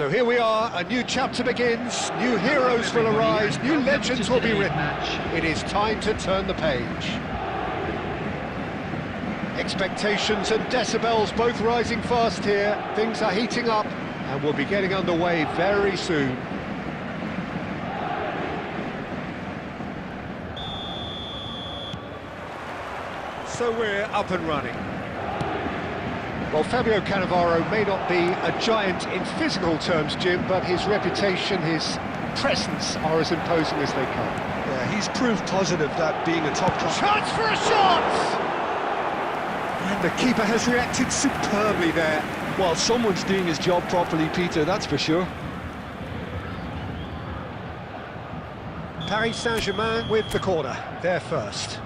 So here we are, a new chapter begins, new heroes will arise, new legends will be written. It is time to turn the page. Expectations and decibels both rising fast here. Things are heating up and we'll be getting underway very soon. So we're up and running. Well, Fabio Cannavaro may not be a giant in physical terms, Jim, but his reputation, his presence are as imposing as they come. Yeah, he's proof positive that being a top class... Chance for a shot! And the keeper has reacted superbly there. Well, someone's doing his job properly, Peter, that's for sure. Paris Saint-Germain with the corner, they're first.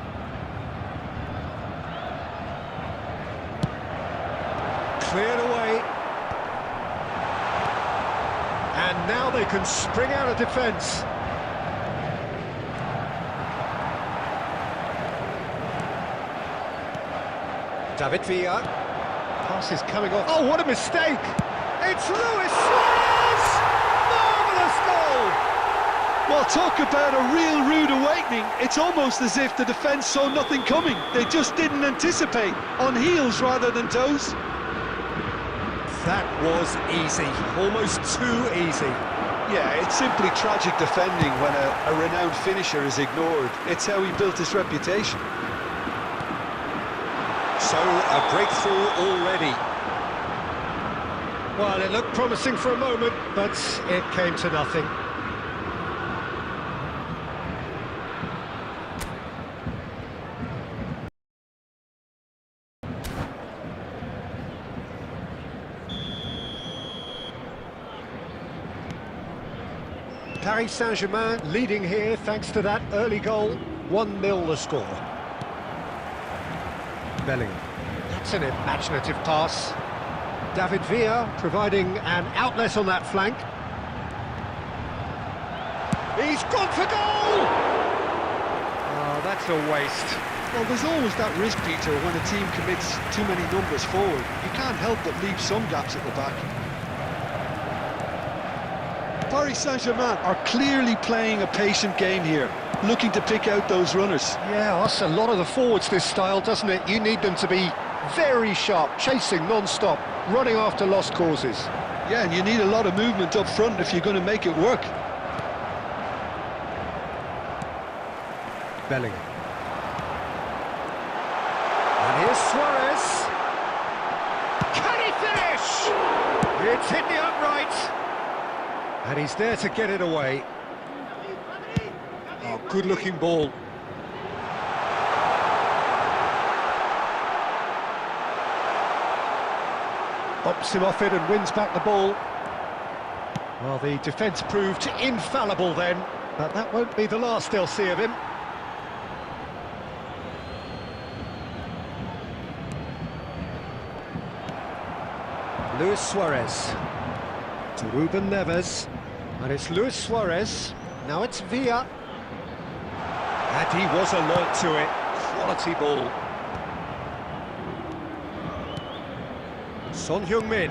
Cleared away. And now they can spring out of defence. David Villa. Pass is coming off. Oh, what a mistake! It's Luis Suarez! Marvellous goal! Well, talk about a real rude awakening. It's almost as if the defence saw nothing coming. They just didn't anticipate, on heels rather than toes. That was easy, almost too easy. Yeah, it's simply tragic defending when a renowned finisher is ignored. It's how he built his reputation. So, a breakthrough already. Well, it looked promising for a moment, but it came to nothing. Paris Saint-Germain leading here thanks to that early goal. 1-0 the score. Bellingham. That's an imaginative pass. David Villa providing an outlet on that flank. He's gone for goal! Oh, that's a waste. Well, there's always that risk, Peter, when a team commits too many numbers forward. You can't help but leave some gaps at the back. Paris Saint-Germain are clearly playing a patient game here, looking to pick out those runners. Yeah, that's a lot of the forwards, this style, doesn't it? You need them to be very sharp, chasing non-stop, running after lost causes. Yeah, and you need a lot of movement up front if you're going to make it work. Bellingham. And here's Suarez. Can he finish? It's hit the upright. And he's there to get it away. Oh, good-looking ball. Bops him off it and wins back the ball. Well, the defence proved infallible then, but that won't be the last they'll see of him. Luis Suarez to Ruben Neves, and it's Luis Suarez, now it's Villa, and he was alert to it, quality ball. Son Heung-min.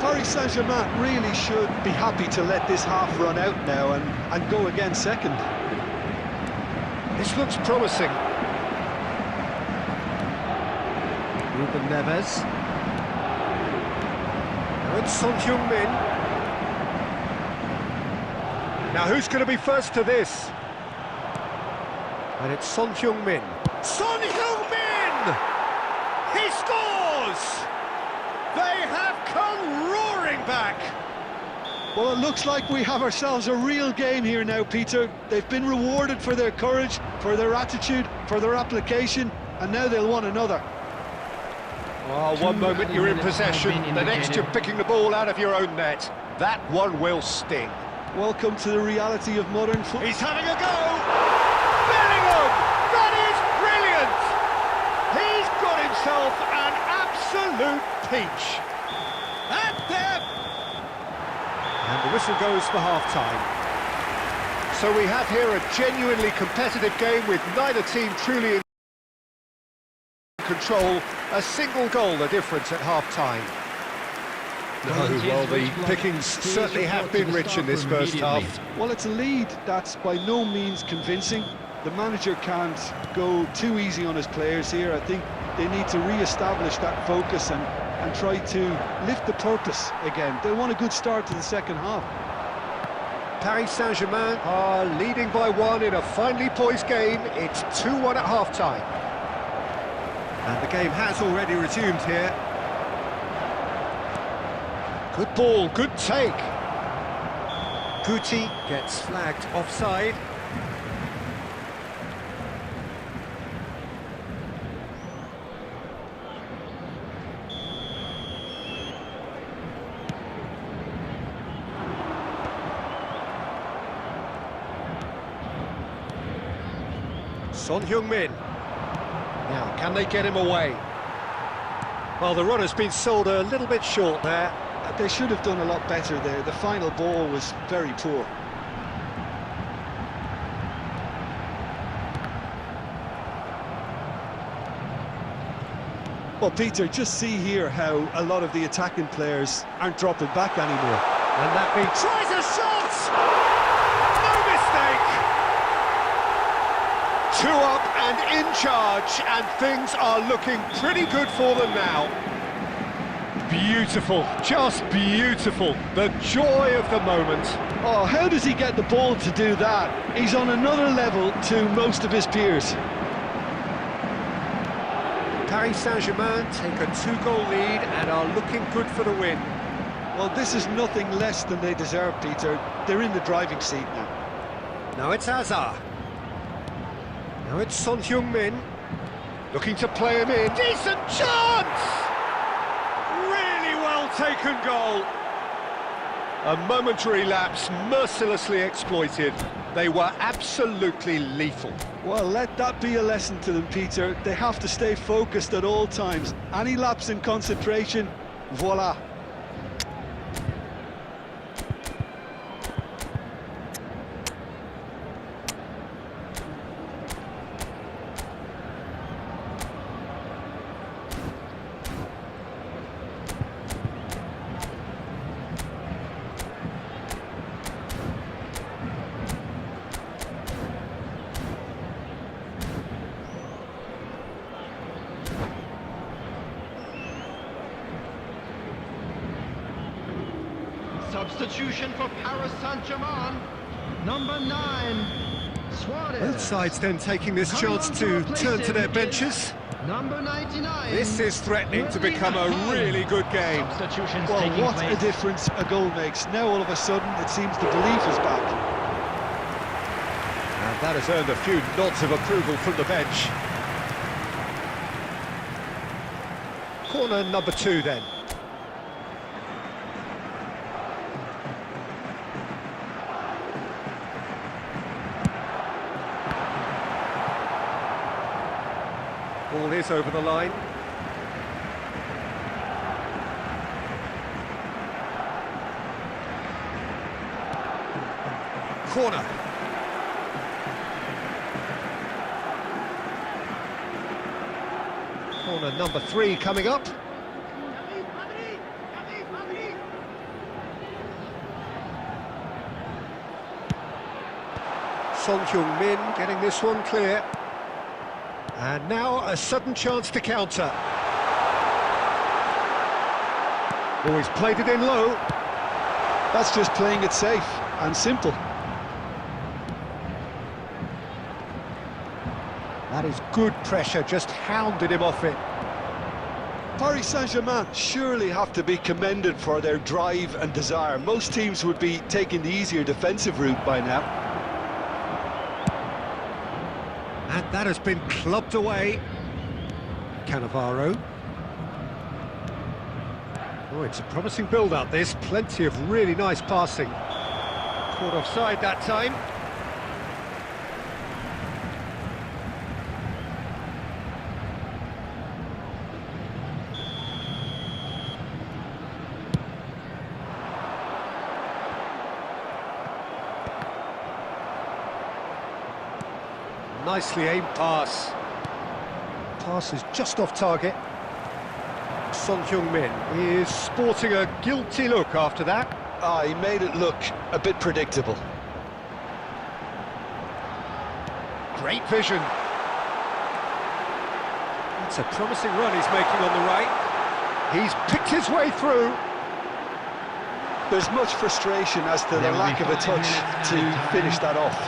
Paris Saint-Germain really should be happy to let this half run out now and go again second. This looks promising. Ruben Neves. Now it's Son Heung-min. Now who's going to be first to this? And it's Son Heung-min. Son Heung-min! He scores! They have come roaring back! Well, it looks like we have ourselves a real game here now, Peter. They've been rewarded for their courage, for their attitude, for their application, and now they'll want another. Well, one moment you're in possession, the next you're picking the ball out of your own net. That one will sting. Welcome to the reality of modern football. He's having a go! Bellingham! That is brilliant! He's got himself an absolute peach. And there! And the whistle goes for half-time. So we have here a genuinely competitive game with neither team truly in control. A single goal the difference at half-time. No, well, the pickings certainly have been rich in this first half. Well, it's a lead that's by no means convincing. The manager can't go too easy on his players here. I think they need to re-establish that focus and try to lift the purpose again. They want a good start to the second half. Paris Saint-Germain are leading by 1 in a finely poised game. It's 2-1 at half-time. And the game has already resumed here. Good ball, good take. Guti gets flagged offside. Son Heung-min. Now, can they get him away? Well, the run has been sold a little bit short there. They should have done a lot better there. The final ball was very poor. Well, Peter, just see here how a lot of the attacking players aren't dropping back anymore. And that means... Tries a shot! No mistake! 2 up and in charge, and things are looking pretty good for them now. Beautiful, just beautiful. The joy of the moment. Oh, how does he get the ball to do that? He's on another level to most of his peers. Paris Saint-Germain take a 2-goal lead and are looking good for the win. Well, this is nothing less than they deserve, Peter. They're in the driving seat now. Now it's Hazard. Now it's Son Heung-min. Looking to play him in. Decent chance! Really well taken goal. A momentary lapse mercilessly exploited. They were absolutely lethal. Well, let that be a lesson to them, Peter. They have to stay focused at all times. Any lapse in concentration, voila. Substitution for Paris Saint-Germain, number 9, Suarez. Both sides then taking this chance to turn to their benches. Number 99. This is threatening to become a really good game. Substitutions Well, taking what place. a difference a goal makes. Now all of a sudden it seems the belief is back. And that has earned a few nods of approval from the bench. Corner number 2 then. Ball is over the line. Corner. Corner number 3 coming up. Son Heung-min getting this one clear. And now a sudden chance to counter. Oh, he's played it in low. That's just playing it safe and simple. That is good pressure, just hounded him off it. Paris Saint-Germain surely have to be commended for their drive and desire. Most teams would be taking the easier defensive route by now. And that has been clubbed away. Cannavaro. Oh, it's a promising build-up, this. Plenty of really nice passing. Caught offside that time. Nicely aimed pass. Pass is just off target. He is sporting a guilty look after that. Ah, he made it look a bit predictable. Great vision. It's a promising run he's making on the right. He's picked his way through. There's much frustration as to the There will lack be of a 5 touch minutes to added time. finish that off.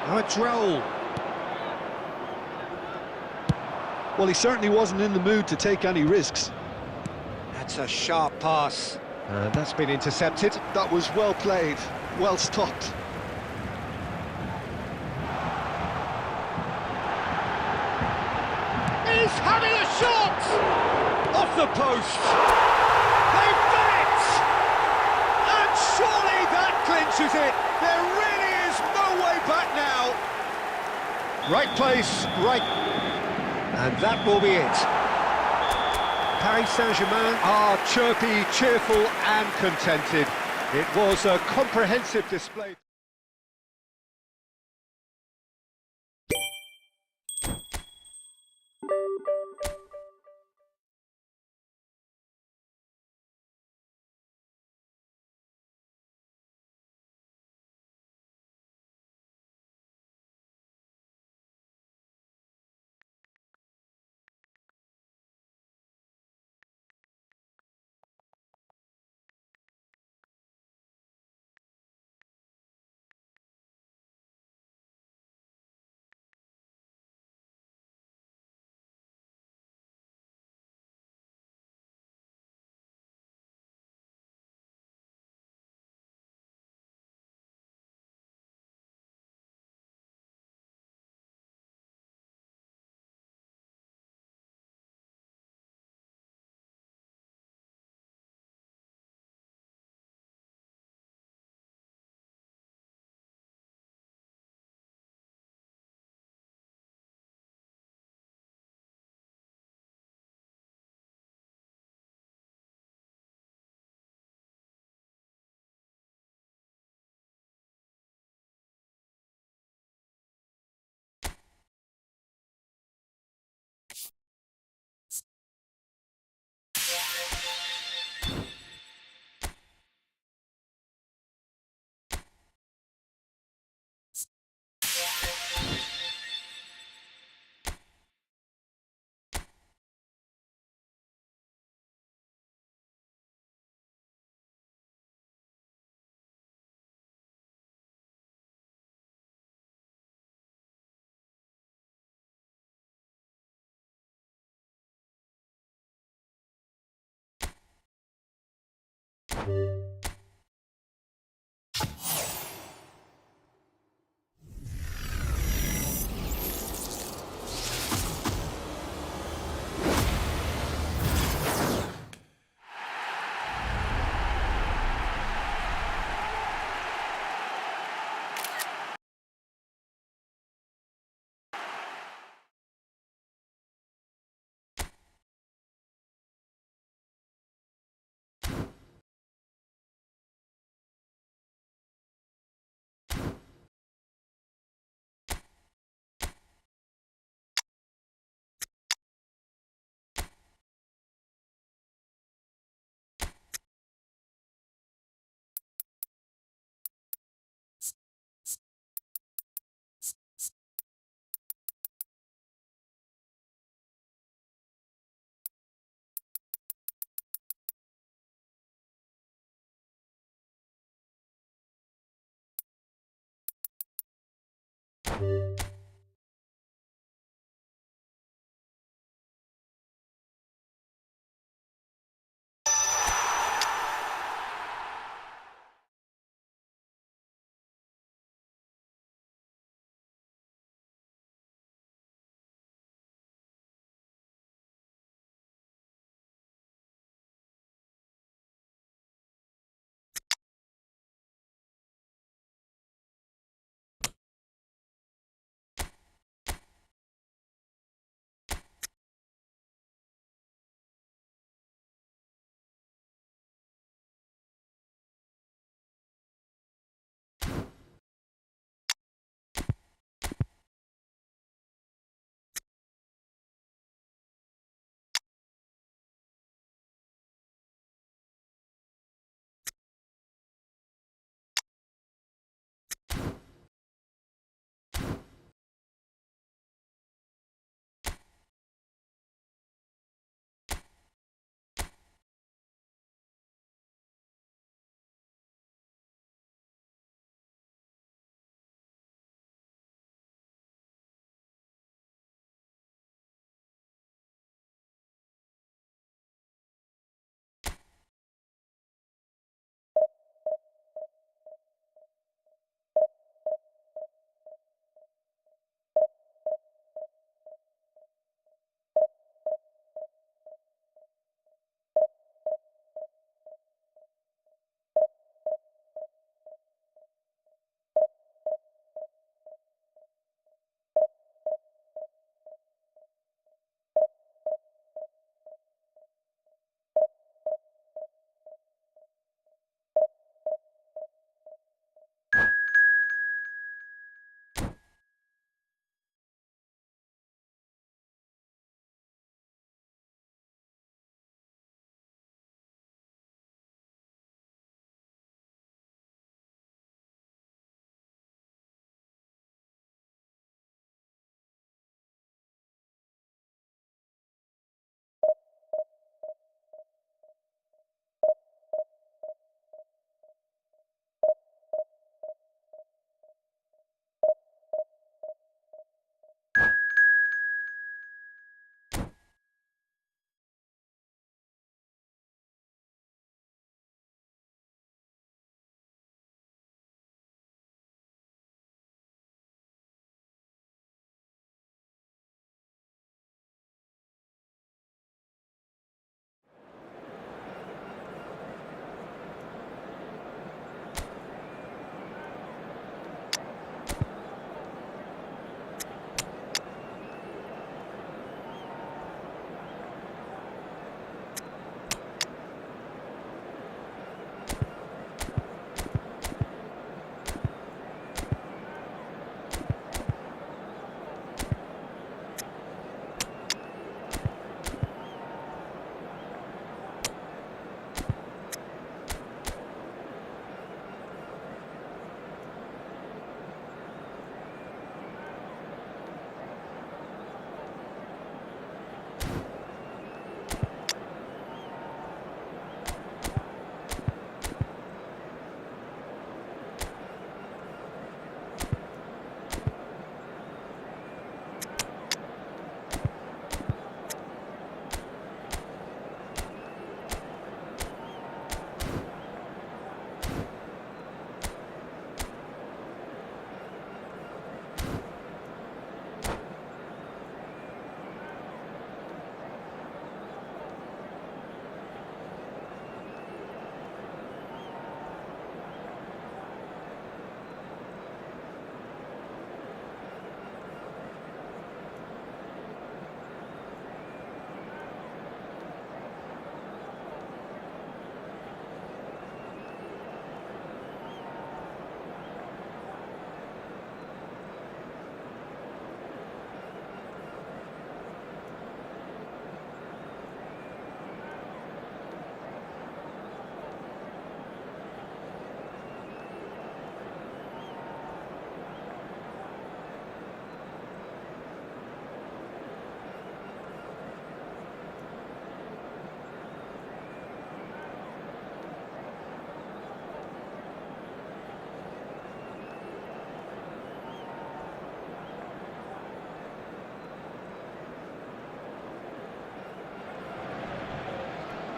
Now a Droll. Well, he certainly wasn't in the mood to take any risks. That's a sharp pass. That's been intercepted. That was well played, well stopped. He's having a shot! Off the post! They've done it! And surely that clinches it! There really is no way back now! Right place, right... And that will be it. Paris Saint-Germain are chirpy, cheerful and contented. It was a comprehensive display.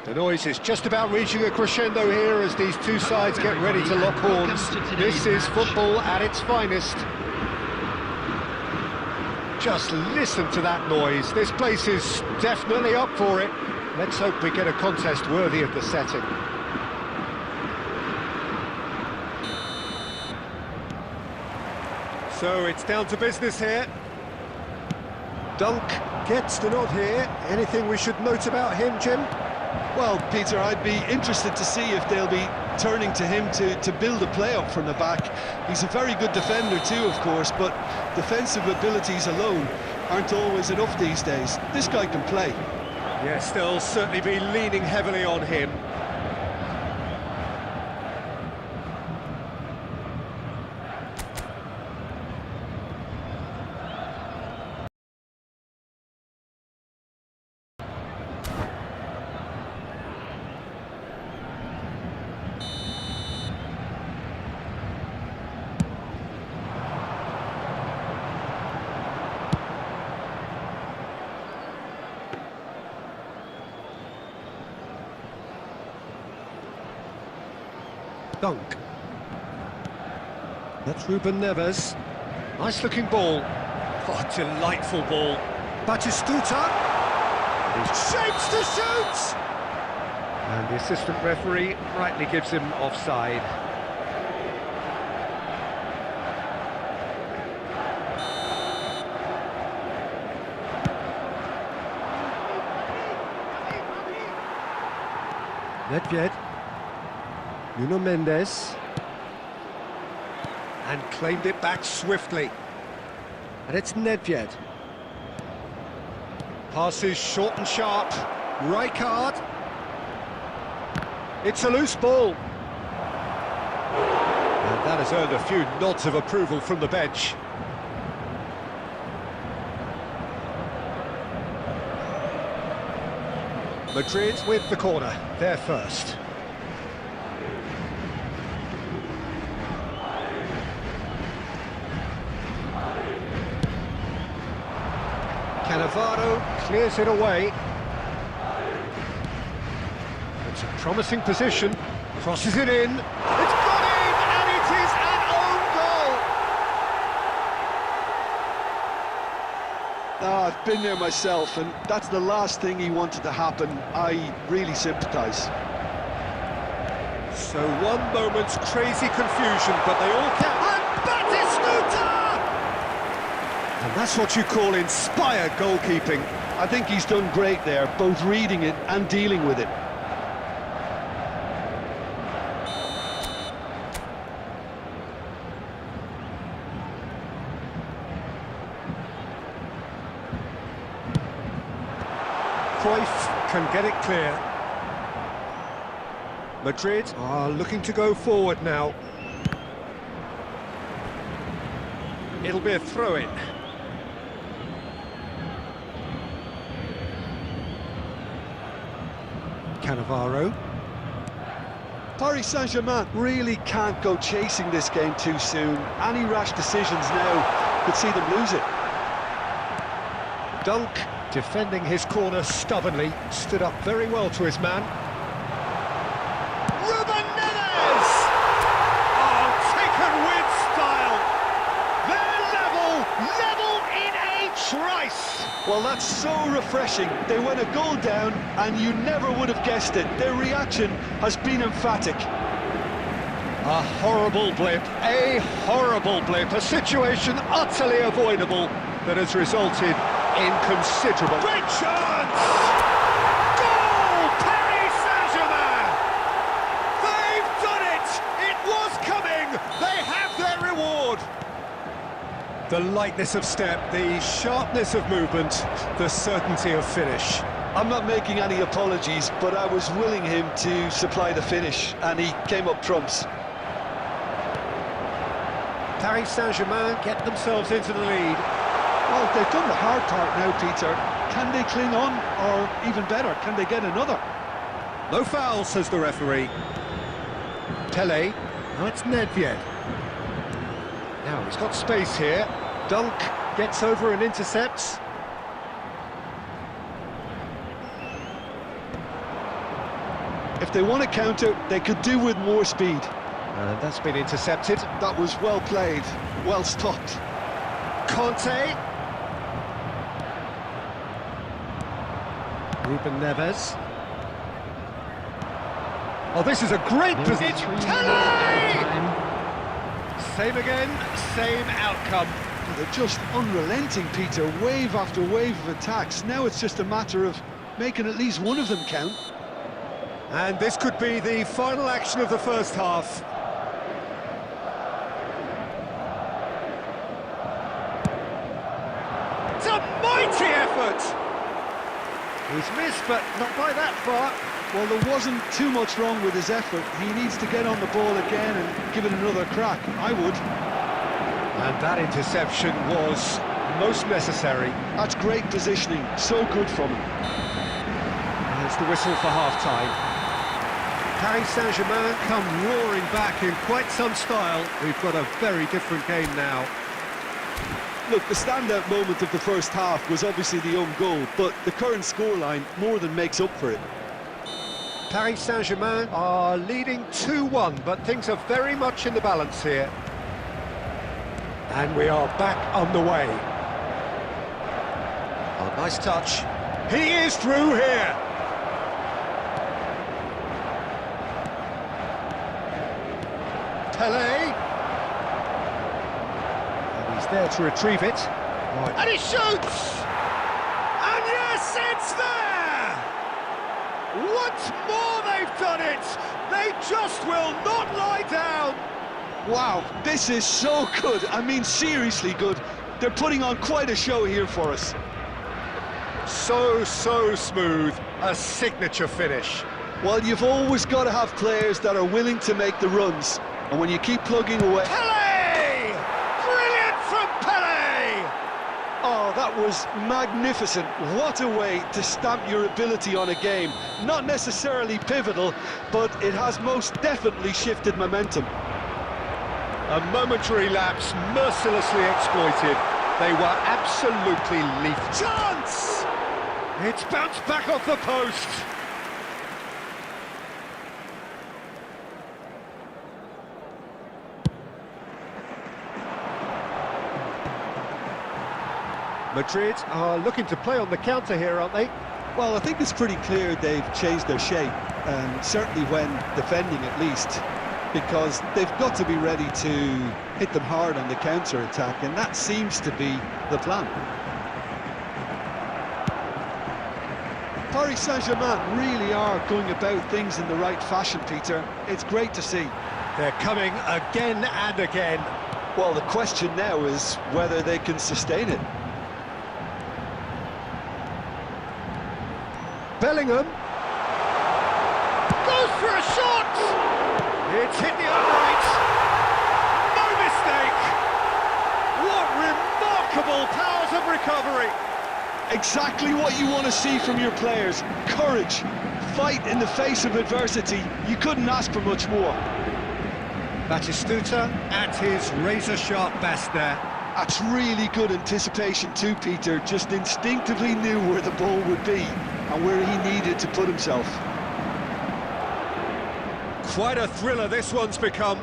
The noise is just about reaching a crescendo here as these two sides get ready to lock horns. This is football at its finest. Just listen to that noise. This place is definitely up for it. Let's hope we get a contest worthy of the setting. So it's down to business here. Dunk gets the nod here. Anything we should note about him, Jim? Well, Peter, I'd be interested to see if they'll be turning to him to build a play up from the back. He's a very good defender too, of course, but defensive abilities alone aren't always enough these days. This guy can play. Yes, they'll certainly be leaning heavily on him. Dunk. That's Ruben Neves. Nice looking ball. Oh, delightful ball. Batistuta. And he shapes to shoot! And the assistant referee rightly gives him offside. Nedved. Nuno Mendes, and claimed it back swiftly. And it's Nedved. Passes short and sharp. Rijkaard. It's a loose ball. And that has earned a few nods of approval from the bench. Madrid with the corner, they're first. Cannavaro clears it away. It's a promising position. Crosses it in. It's got in, and it is an own goal. I've been there myself, and that's the last thing he wanted to happen. I really sympathise. So one moment's crazy confusion, but they all count. And Batistuta! And that's what you call inspired goalkeeping. I think he's done great there, both reading it and dealing with it. Cruyff can get it clear. Madrid are looking to go forward now. It'll be a throw-in. Cannavaro. Paris Saint-Germain really can't go chasing this game too soon. Any rash decisions now could see them lose it. Dunk, defending his corner stubbornly, stood up very well to his man. Ruben Neves! Oh, taken with style! They're level in a trice! Well, that's so refreshing. They went a goal down, and you never would have guessed it. Their reaction has been emphatic. A horrible blip, a situation utterly avoidable that has resulted in considerable... Great chance! Goal! Paris Saint-Germain! They've done it! It was coming! They have their reward! The lightness of step, the sharpness of movement, the certainty of finish. I'm not making any apologies, but I was willing him to supply the finish, and he came up trumps. Paris Saint-Germain get themselves into the lead. Well, they've done the hard part now, Peter. Can they cling on, or even better, can they get another? No foul, says the referee. Pele, now it's Nedved. Now he's got space here. Dunk gets over and intercepts. If they want to counter, they could do with more speed. And that's been intercepted. That was well played, well stopped. Conte. Ruben Neves. Oh, this is a great position. Same again, same outcome. They're just unrelenting, Peter. Wave after wave of attacks. Now it's just a matter of making at least one of them count. And this could be the final action of the first half. It's a mighty effort! He's missed, but not by that far. Well, there wasn't too much wrong with his effort. He needs to get on the ball again and give it another crack. I would. And that interception was most necessary. That's great positioning. So good from him. There's the whistle for half-time. Paris Saint-Germain come roaring back in quite some style. We've got a very different game now. Look, the standout moment of the first half was obviously the own goal, but the current scoreline more than makes up for it. Paris Saint-Germain are leading 2-1, but things are very much in the balance here. And we are back on the way. Oh, nice touch. He is through here. Pelé. And he's there to retrieve it. Right. And he shoots! And yes, it's there! Once more they've done it! They just will not lie down! Wow, this is so good. I mean, seriously good. They're putting on quite a show here for us. So smooth. A signature finish. Well, you've always got to have players that are willing to make the runs. And when you keep plugging away... Pelé! Brilliant from Pelé! Oh, that was magnificent. What a way to stamp your ability on a game. Not necessarily pivotal, but it has most definitely shifted momentum. A momentary lapse mercilessly exploited. They were absolutely lethal. Chance! It's bounced back off the post. Madrid are looking to play on the counter here, aren't they? Well, I think it's pretty clear they've changed their shape, and certainly when defending at least, because they've got to be ready to hit them hard on the counter-attack, and that seems to be the plan. Paris Saint-Germain really are going about things in the right fashion, Peter. It's great to see. They're coming again and again. Well, the question now is whether they can sustain it. Bellingham goes for a shot! It's hit the upright. No mistake! What remarkable powers of recovery! Exactly what you want to see from your players. Courage, fight in the face of adversity. You couldn't ask for much more. Batistuta at his razor-sharp best there. That's really good anticipation too, Peter. Just instinctively knew where the ball would be and where he needed to put himself. Quite a thriller this one's become.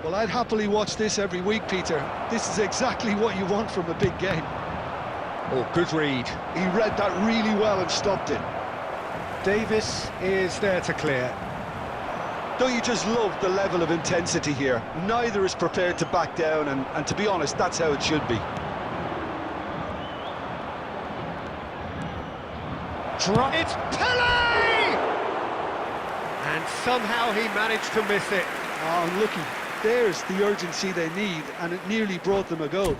Well, I'd happily watch this every week, Peter. This is exactly what you want from a big game. Oh, good read. He read that really well and stopped it. Davis is there to clear. Don't you just love the level of intensity here? Neither is prepared to back down, and to be honest, that's how it should be. It's Pelé! And somehow he managed to miss it. Oh, looky, there's the urgency they need, and it nearly brought them a goal.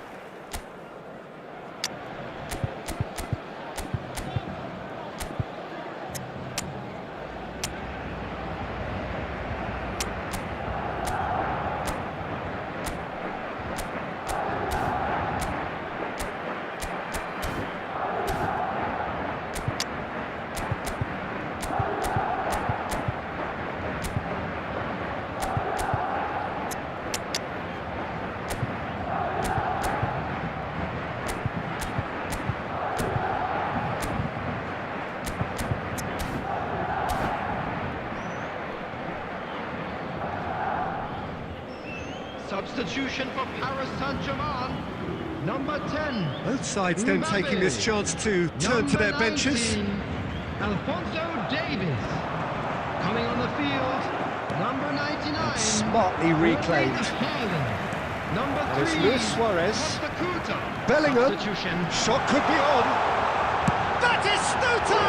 Substitution for Paris Saint-Germain. Number 10. Both sides then taking this chance to turn to their benches. 19, Alphonso Davies. Coming on the field, number 99. Smartly reclaimed. Haaland. Number And it's 3. Luis Suarez. Costa Curta. Bellingham. Substitution. Shot could be on. That is Stuta!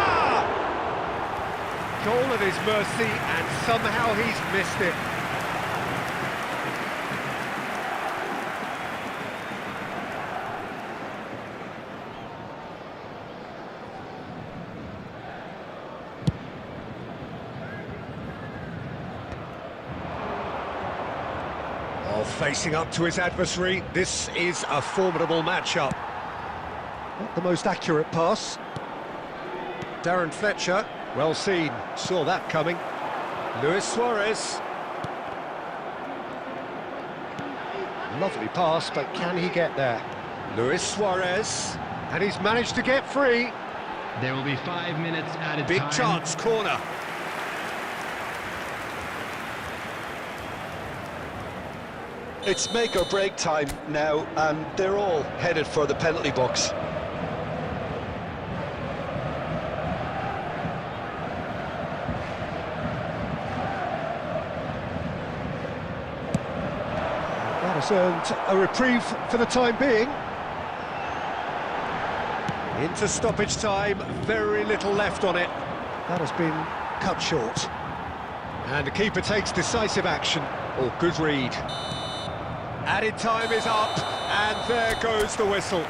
Goal at his mercy, and somehow he's missed it. Oh, facing up to his adversary, this is a formidable matchup. Not the most accurate pass. Darren Fletcher, well seen, saw that coming. Luis Suarez. Lovely pass, but can he get there? Luis Suarez, and he's managed to get free. There will be 5 minutes added Big time. chance, corner. It's make or break time now, and they're all headed for the penalty box. That has earned a reprieve for the time being. Into stoppage time, very little left on it. That has been cut short. And the keeper takes decisive action. Oh, good read. Added time is up, and there goes the whistle.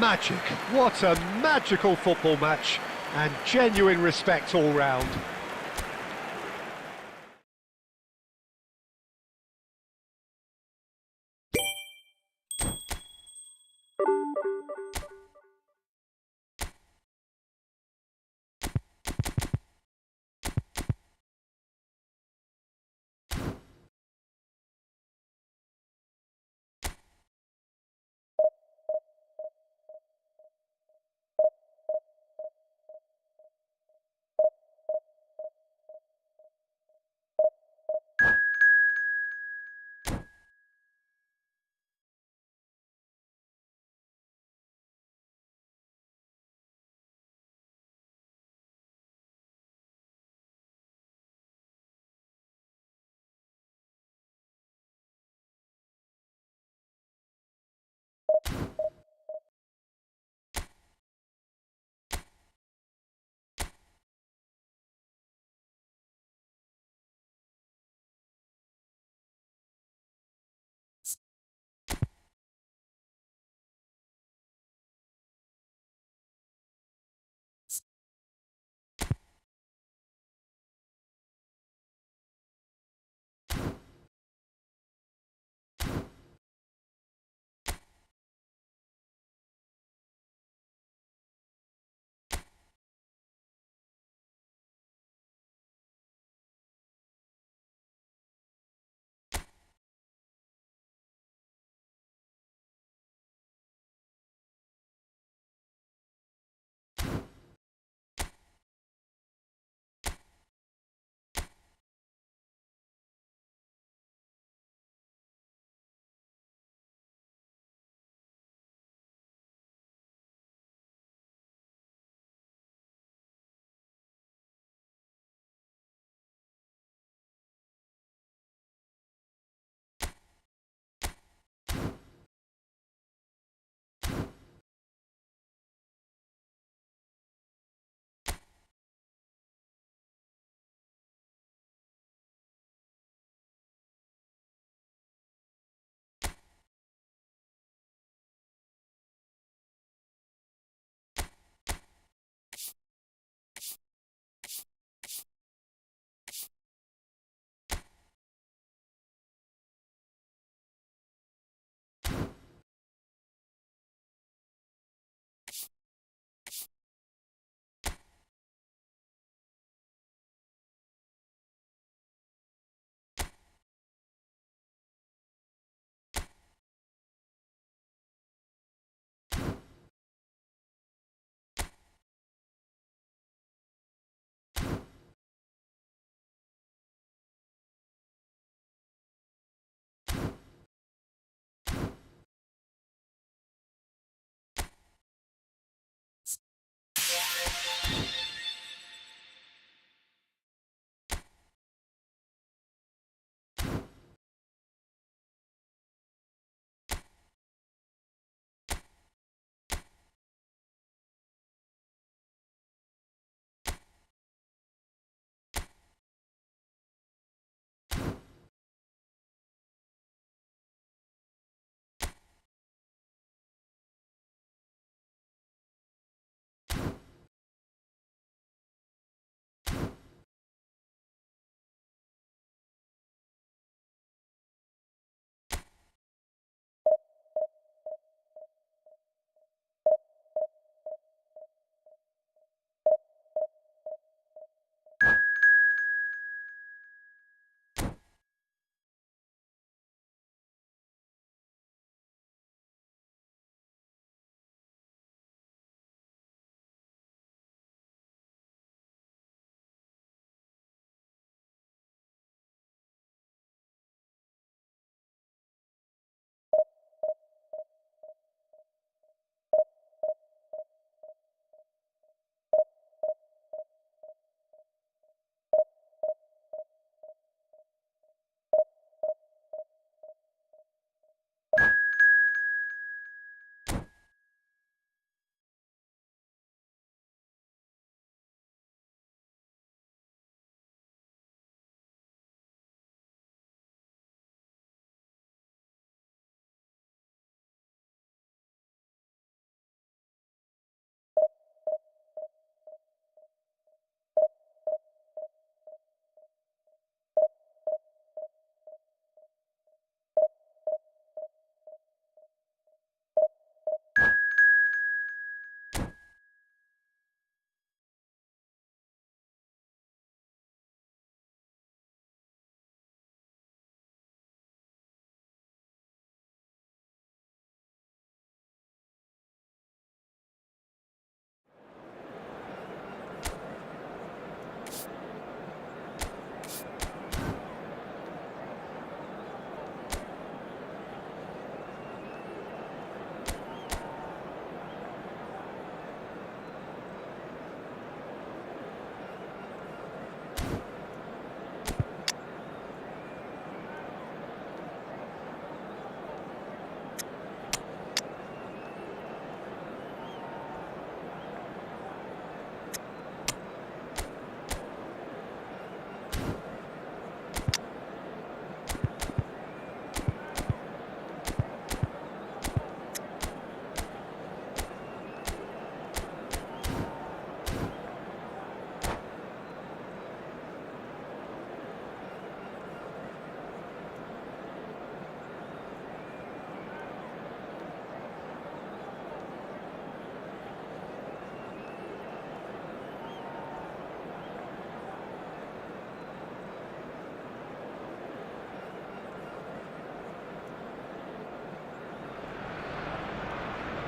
Magic. What a magical football match, and genuine respect all round.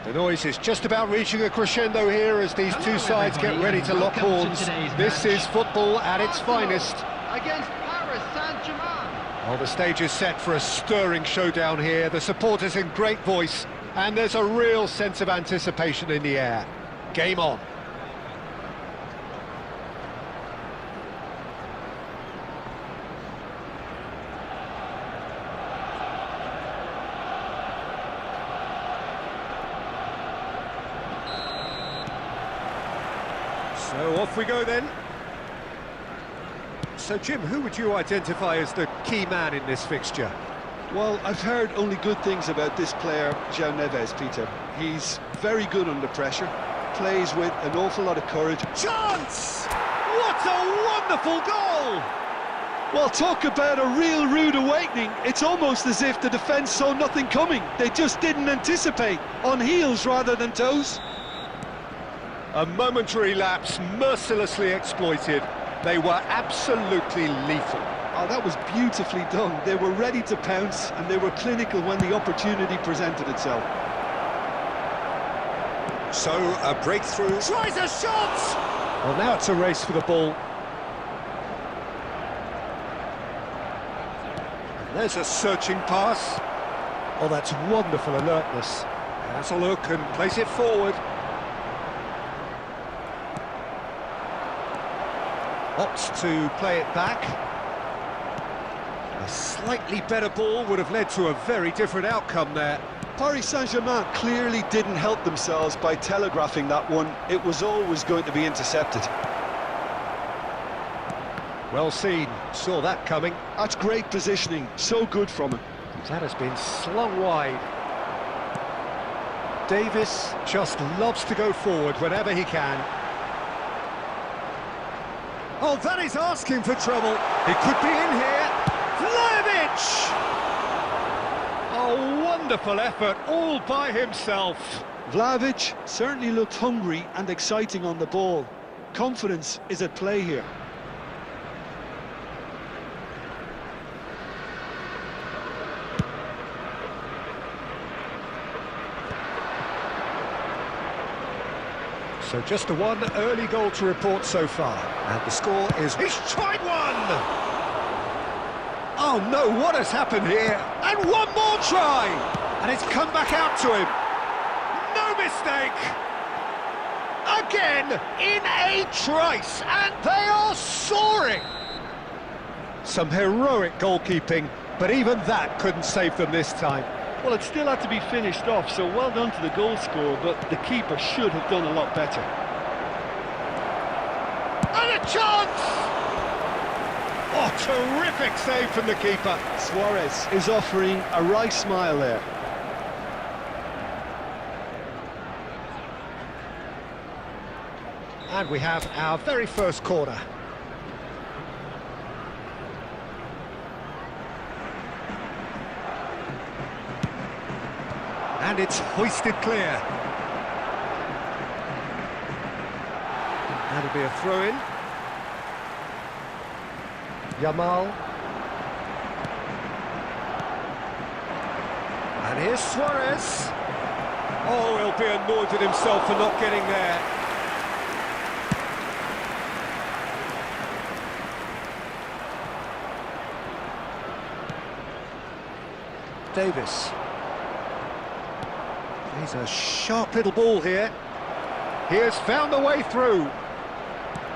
The noise is just about reaching a crescendo here as these two sides get ready to lock horns. This is football at its finest. Against Paris Saint-Germain. Well, the stage is set for a stirring showdown here. The supporters in great voice, and there's a real sense of anticipation in the air. Game on. So off we go then. So Jim, who would you identify as the key man in this fixture? Well, I've heard only good things about this player, João Neves, Peter. He's very good under pressure, plays with an awful lot of courage. Chance! What a wonderful goal! Well, talk about a real rude awakening. It's almost as if the defence saw nothing coming. They just didn't anticipate, on heels rather than toes. A momentary lapse mercilessly exploited. They were absolutely lethal. Oh, that was beautifully done. They were ready to pounce, and they were clinical when the opportunity presented itself. So, a breakthrough. Tries a shot! Well, now it's a race for the ball. And there's a searching pass. Oh, that's wonderful alertness. Has a look and plays it forward. Opts to play it back. A slightly better ball would have led to a very different outcome there. Paris Saint-Germain clearly didn't help themselves by telegraphing that one. It was always going to be intercepted. Well seen, saw that coming. That's great positioning, so good from him. That has been slung wide. Davis just loves to go forward whenever he can. Oh, that is asking for trouble. It could be in here. Vlahovic! A wonderful effort, all by himself. Vlahovic certainly looked hungry and exciting on the ball. Confidence is at play here. So just the one early goal to report so far. And the score is... He's tried one! Oh no, what has happened here? And one more try! And it's come back out to him. No mistake! Again, in a trice, and they are soaring! Some heroic goalkeeping, but even that couldn't save them this time. Well, it still had to be finished off, so well done to the goal scorer, but the keeper should have done a lot better. And a chance! Oh, terrific save from the keeper. Suarez is offering a wry smile there. And we have our very first corner. And it's hoisted clear. That'll be a throw-in. Yamal. And here's Suarez. Oh, he'll be annoyed with himself for not getting there. Davis. He's a sharp little ball here. He has found a way through.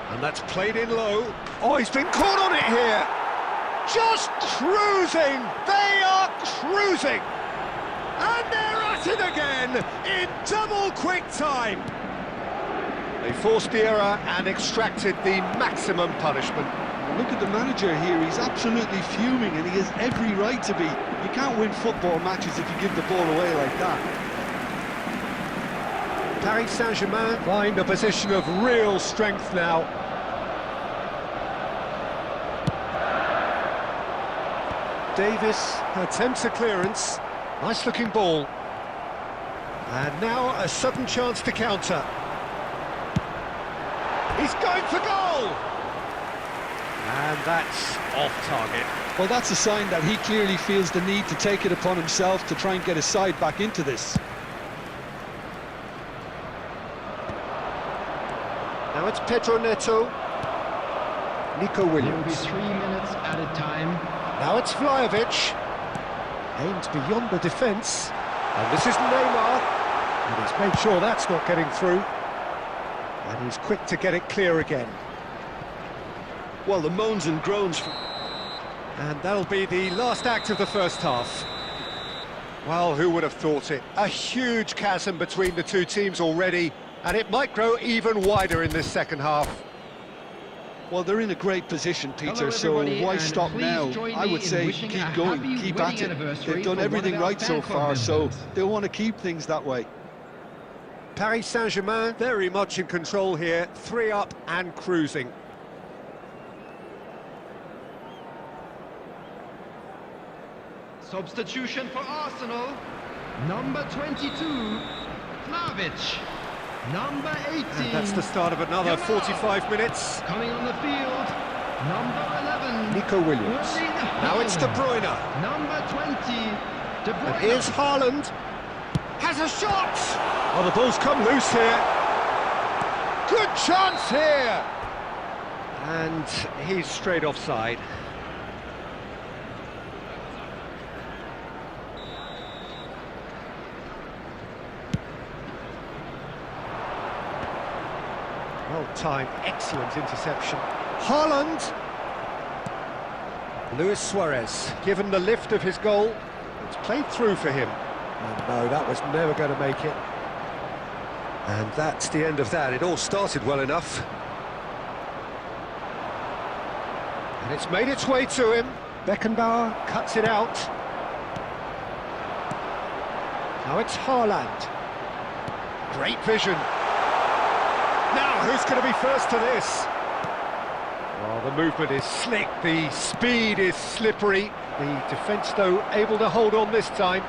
And that's played in low. Oh, he's been caught on it here. Just cruising. They are cruising. And they're at it again in double quick time. They forced the error and extracted the maximum punishment. Look at the manager here, he's absolutely fuming and he has every right to be. You can't win football matches if you give the ball away like that. Paris Saint-Germain find a position of real strength now. Davis attempts a clearance. Nice looking ball. And now a sudden chance to counter. He's going for goal! And that's off target. Well, that's a sign that he clearly feels the need to take it upon himself to try and get his side back into this. Now it's Pedro Neto. Nico There will be Williams. 3 minutes added time. Now it's Vlahovic. Aimed beyond the defence. And this is Neymar. And he's made sure that's not getting through. And he's quick to get it clear again. Well, the moans and groans... And that'll be the last act of the first half. Well, who would have thought it? A huge chasm between the two teams already, and it might grow even wider in this second half. Well, they're in a great position, Peter, so everybody, why and stop please now? join I me would in say wishing keep a going, happy keep wedding at it. anniversary They've done for one everything of our right so fan club far, so members. they'll want to keep things that way. Paris Saint-Germain very much in control here, 3 up and cruising. Substitution for Arsenal. Number 22, Vlahovic. Number 18. And that's the start of another Yamal. 45 minutes. Coming on the field, number 11. Nico Williams. Erling Now it's De Haaland. Bruyne. Number 20, De Bruyne. And here's Haaland. Has a shot! Oh, the ball's come loose here. Good chance here! And he's straight offside. Well timed, excellent interception. Haaland! Luis Suarez, given the lift of his goal, it's played through for him. And no, that was never going to make it. And that's the end of that. It all started well enough. And it's made its way to him. Beckenbauer cuts it out. Now it's Haaland. Great vision. Now, who's going to be first to this? Well, the movement is slick, the speed is slippery. The defence, though, able to hold on this time.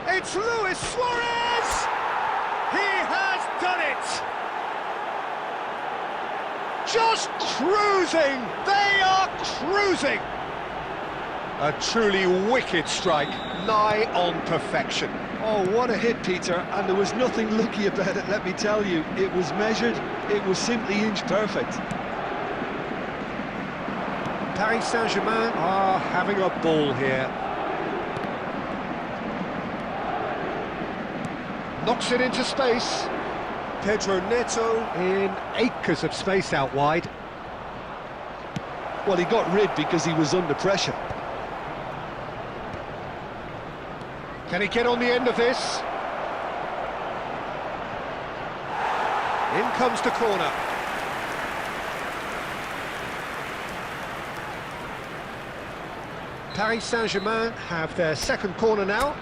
It's Luis Suarez! He has done it! Just cruising! They are cruising! A truly wicked strike, nigh on perfection. Oh, what a hit, Peter, and there was nothing lucky about it, let me tell you. It was measured, it was simply inch perfect. Paris Saint-Germain are having a ball here. Knocks it into space. Pedro Neto in acres of space out wide. Well, he got rid because he was under pressure. Can he get on the end of this? In comes the corner. Paris Saint-Germain have their second corner now.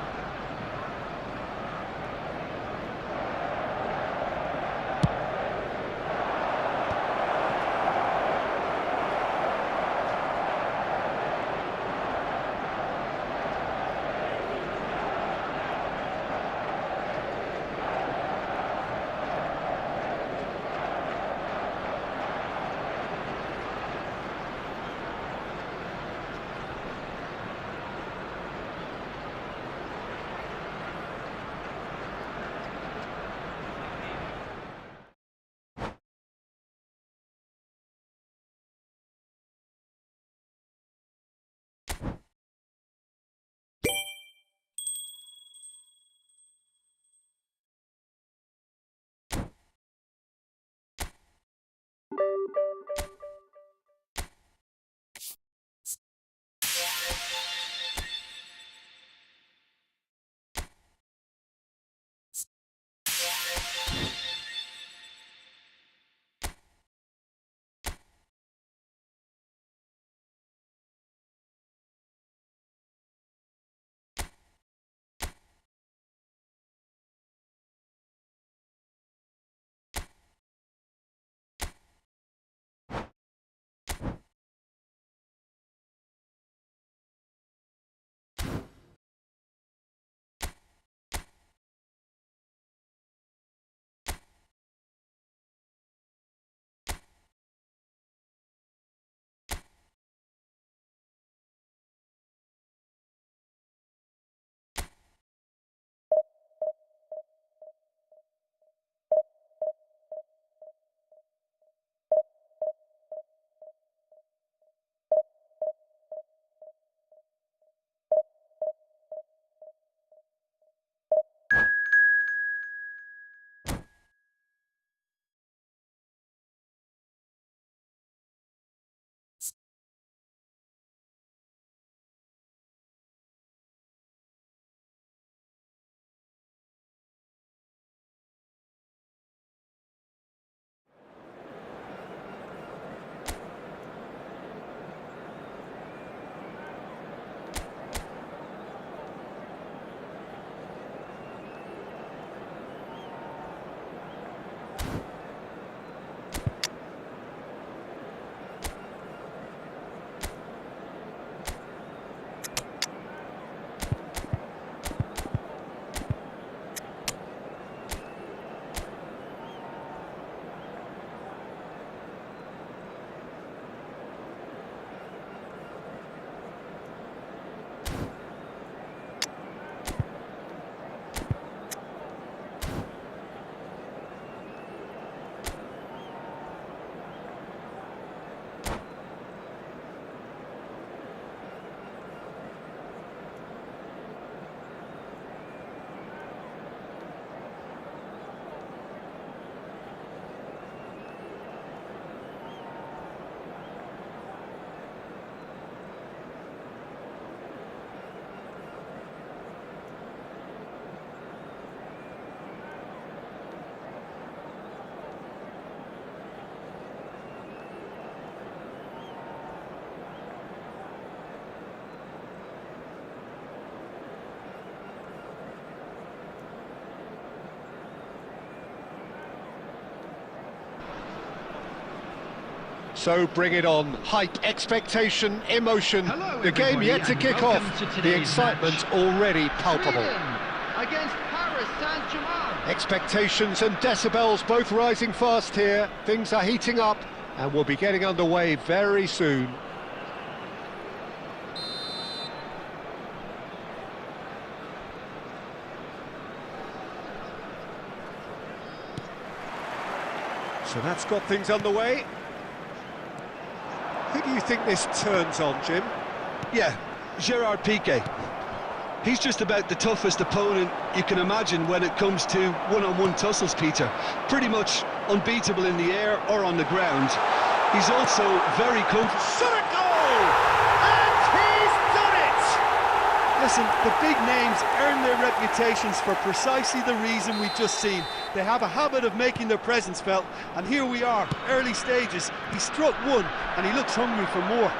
So bring it on. Hype, expectation, emotion. Hello, The game everybody, yet to and kick welcome off. to The today's excitement match. already palpable. Sweden against Paris Saint-Germain. Expectations and decibels both rising fast here. Things are heating up and we'll be getting underway very soon. So that's got things underway. Who do you think this turns on, Jim? Yeah, Gerard Piqué. He's just about the toughest opponent you can imagine when it comes to one-on-one tussles, Peter. Pretty much unbeatable in the air or on the ground. He's also very comfortable. Shot a goal! And he's done it! Listen, the big names earn their reputations for precisely the reason we've just seen. They have a habit of making their presence felt, and here we are, early stages. He struck one, and he looks hungry for more.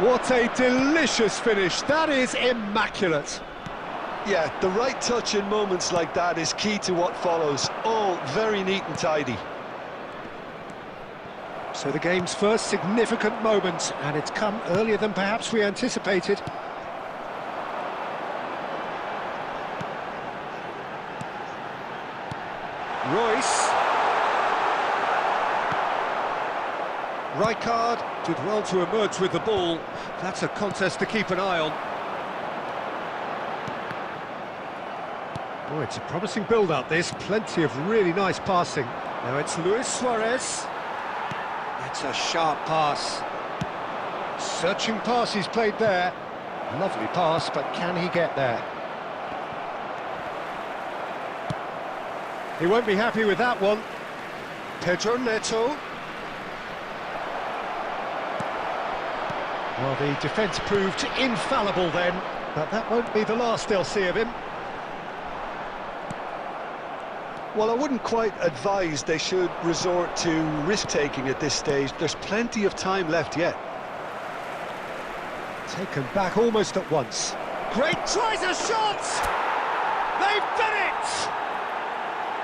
What a delicious finish. That is immaculate. Yeah, the right touch in moments like that is key to what follows. All very neat and tidy. So the game's first significant moment, and it's come earlier than perhaps we anticipated. Royce. Rijkaard did well to emerge with the ball. That's a contest to keep an eye on. Oh, it's a promising build-up, this. Plenty of really nice passing. Now it's Luis Suarez. That's a sharp pass. Searching pass he's played there. Lovely pass, but can he get there? He won't be happy with that one. Pedro Neto. Well, the defence proved infallible then, but that won't be the last they'll see of him. Well, I wouldn't quite advise they should resort to risk-taking at this stage. There's plenty of time left yet. Taken back almost at once. Great tries a shot! They've done it!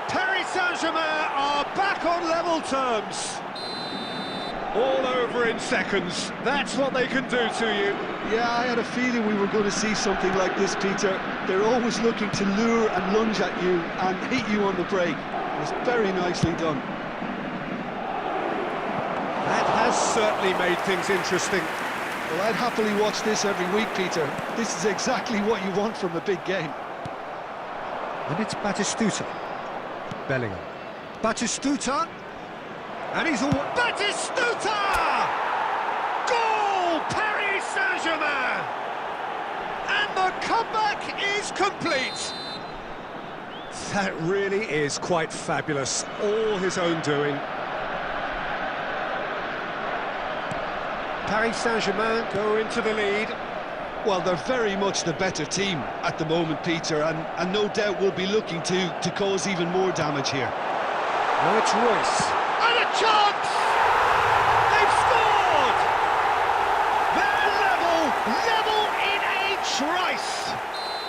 Paris Saint-Germain are back on level terms. All over in seconds. That's what they can do to you. Yeah, I had a feeling we were going to see something like this, Peter. They're always looking to lure and lunge at you and hit you on the break. It was very nicely done. That has certainly made things interesting. Well, I'd happily watch this every week, Peter. This is exactly what you want from a big game. And it's Batistuta. Bellingham. Batistuta. And he's all... Batistuta! Goal! Paris Saint-Germain! And the comeback is complete. That really is quite fabulous. All his own doing. Paris Saint-Germain go into the lead. Well, they're very much the better team at the moment, Peter, and no doubt will be looking to cause even more damage here. Now it's Royce. And a chance! They've scored! They're level in a trice!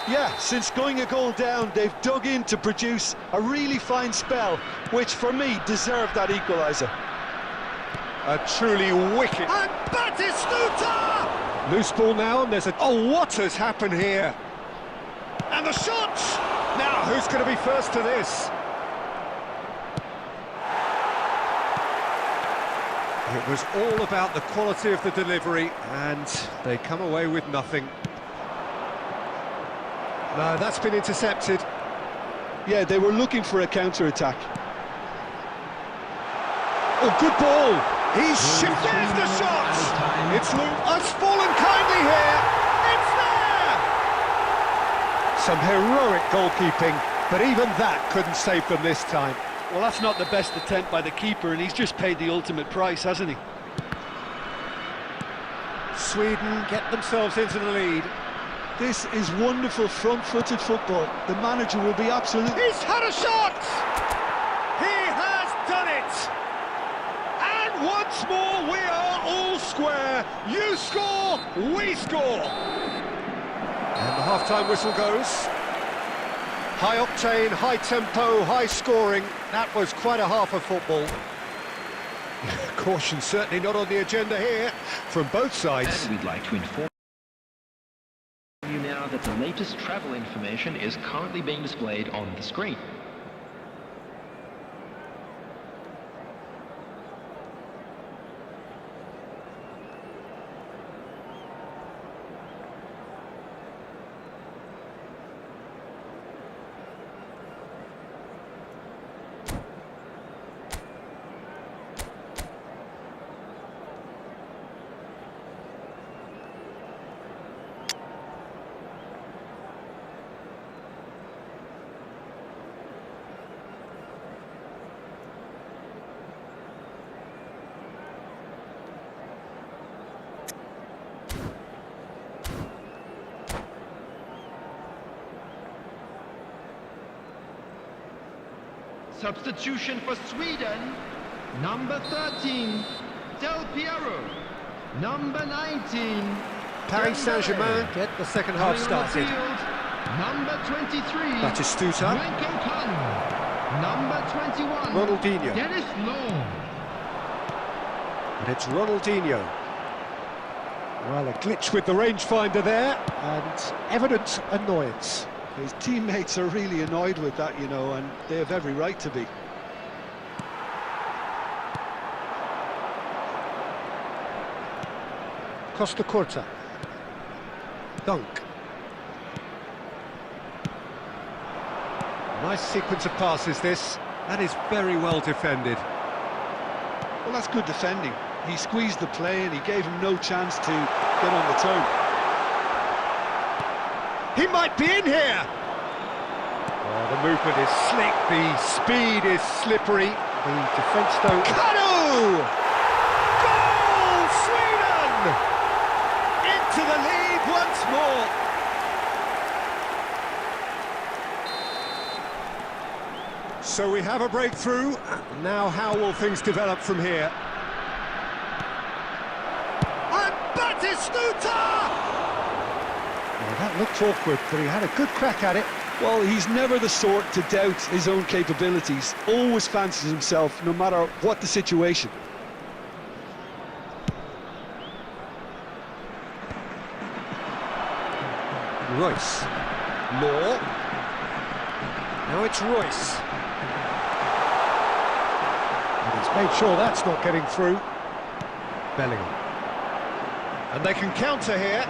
Yeah, since going a goal down, they've dug in to produce a really fine spell, which for me deserved that equaliser. A truly wicked... And Batistuta! Loose ball now, and there's a... Oh, what has happened here? And the shot! Now, who's going to be first to this? It was all about the quality of the delivery, and they come away with nothing. No, that's been intercepted. Yeah, they were looking for a counter-attack. Oh, good ball! He's shifted. There's the shot! It's It's fallen kindly here! It's there! Some heroic goalkeeping, but even that couldn't save them this time. Well, that's not the best attempt by the keeper, and he's just paid the ultimate price, hasn't he? Sweden get themselves into the lead. This is wonderful front-footed football. The manager will be absolutely... He's had a shot! He has done it! And once more we are all square. You score, we score! And the half-time whistle goes. High octane, high tempo, high scoring. That was quite a half of football. Caution certainly not on the agenda here from both sides. And we'd like to inform you now that the latest travel information is currently being displayed on the screen. Substitution for Sweden, number 13, Del Piero, number 19, Paris Saint-Germain get the second half started. Number 23, Batistuta, Wenko Khan, number 21, Ronaldinho, Dennis Law. and it's Ronaldinho. Well, a glitch with the rangefinder there, and evident annoyance. His teammates are really annoyed with that, you know, and they have every right to be. Costa Curta, Dunk. Nice sequence of passes this. That is very well defended. Well, that's good defending. He squeezed the play and he gave him no chance to get on the turn. He might be in here! Oh, the movement is slick, the speed is slippery. The defence though... Kanu! Goal! Sweden! Into the lead once more. So we have a breakthrough. Now how will things develop from here? And Batistuta! Well, that looked awkward, but he had a good crack at it. Well, he's never the sort to doubt his own capabilities. Always fancies himself, no matter what the situation. Royce. Law. Now it's Royce. And he's made sure that's not getting through. Bellingham. And they can counter here.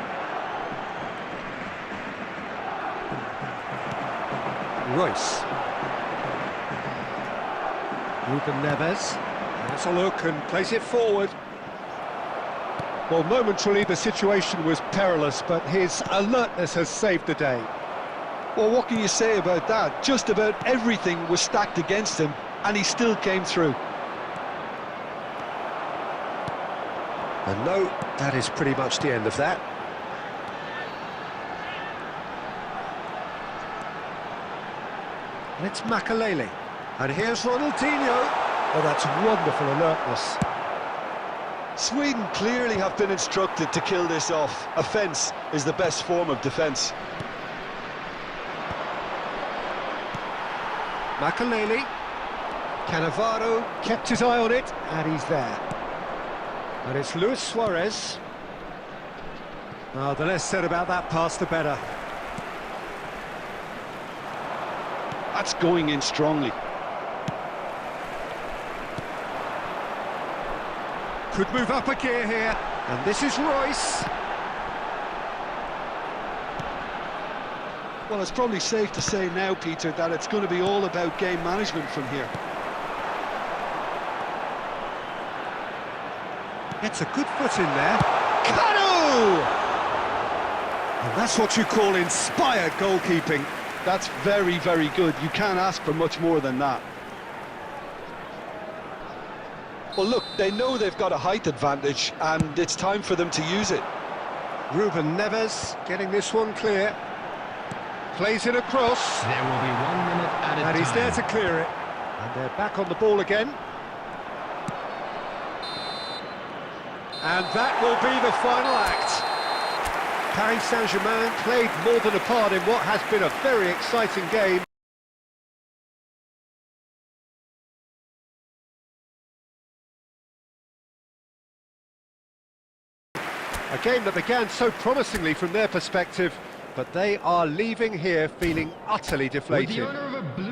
Royce. Ruben Neves. That's a look and plays it forward. Well, momentarily the situation was perilous, but his alertness has saved the day. Well, what can you say about that? Just about everything was stacked against him, and he still came through. And no, that is pretty much the end of that. And it's Makalele. And here's Ronaldinho. Oh, that's wonderful alertness. Sweden clearly have been instructed to kill this off. Offence is the best form of defence. Makalele. Cannavaro kept his eye on it, and he's there. And it's Luis Suarez. Oh, the less said about that pass, the better. That's going in strongly. Could move up a gear here, and this is Royce. Well, it's probably safe to say now, Peter, that it's going to be all about game management from here. Gets a good foot in there. Kanu! And that's what you call inspired goalkeeping. That's very, very good. You can't ask for much more than that. Well, look, they know they've got a height advantage, and it's time for them to use it. Ruben Neves getting this one clear. Plays it across. There will be 1 minute at a time. And he's there to clear it. And they're back on the ball again. And that will be the final act. Paris Saint-Germain played more than a part in what has been a very exciting game. A game that began so promisingly from their perspective, but they are leaving here feeling utterly With deflated. the owner of a blue